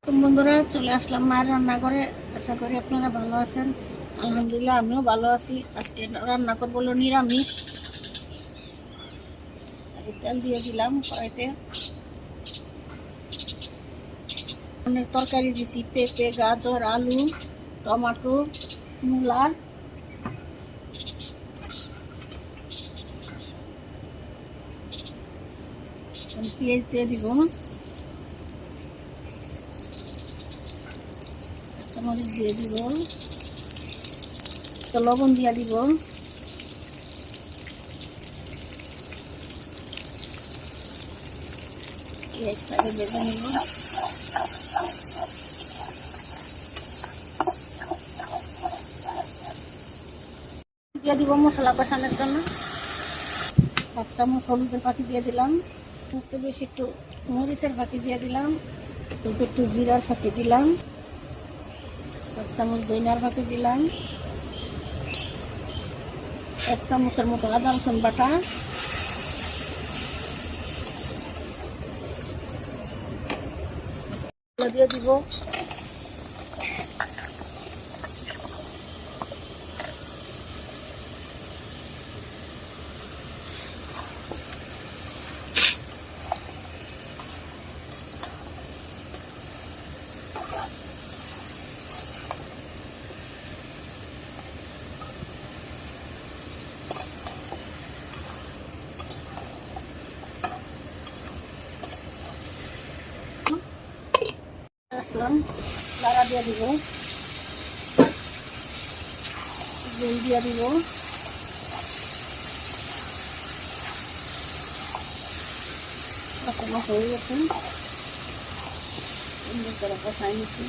তো বন্ধুরা, চলে আসলাম মায়ের রান্নাঘরে। আশা করি আপনারা ভালো আছেন। আলহামদুলিল্লাহ, আমিও ভালো আছি। আজকে রান্না করবো হলো নিরামিষ। তেল দিয়ে দিলাম কড়াইতে। অনেক তরকারি দিছি, পেঁপে, গাজর, আলু, টমেটো, মূলা। পেঁয়াজ দিয়ে দিব, কাঁচামরিচ দিয়ে দিব, তো লবণ দিয়ে দিব। পেঁয়াজটাকে ভেজে নিব। দিয়ে দিব মশলা কষানোর জন্য 1 চামচ হলুদের পাতি দিয়ে দিলাম। বুঝতে বেশি একটু মরিচের ফাঁকি দিয়ে দিলাম, একটু জিরার ফাঁকি দিলাম, 1 চামচ ধনিয়ার ফাঁকি দিলাম, 1 চামচের মতো আদা রসুন বাটা, দিয়ে দিব। আসলাম, লাড়া দিয়ে দিব, জল দিয়ে দিব। কষানো হয়ে গেছে, সুন্দর করে কষাই নিচ্ছি।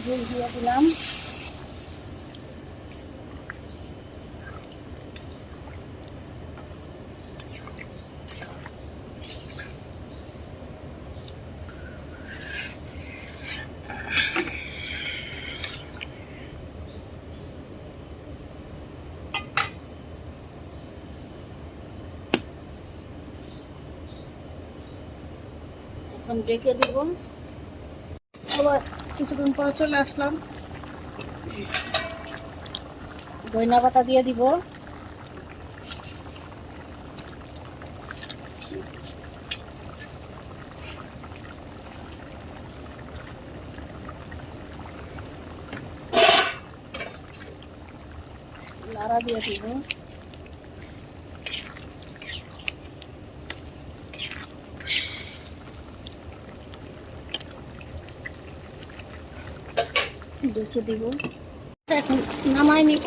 জল দিয়ে দিলাম। এখন ঢেকে দিব। আবার কিছুক্ষণ পরে চলে আসলাম, ধনিয়া পাতা দিয়ে দিব, লাড়া দিয়ে দিব। দেখে দিব, এখন নামাই নিব।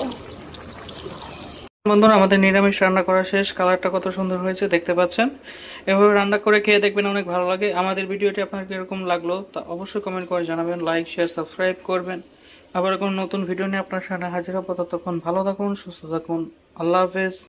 বন্ধুরা, আমাদের নিরামিষ রান্না করা শেষ। কালারটা কত সুন্দর হয়েছে দেখতে পাচ্ছেন। এভাবে রান্না করে খেয়ে দেখবেন, অনেক ভালো লাগে। আমাদের ভিডিওটি আপনার কিরকম লাগলো তা অবশ্যই কমেন্ট করে জানাবেন। লাইক, শেয়ার, সাবস্ক্রাইব করবেন। আবার কোনো নতুন ভিডিও নিয়ে আপনার সামনে হাজির হব। ততক্ষণ ভালো থাকুন, সুস্থ থাকুন। আল্লাহ হাফেজ।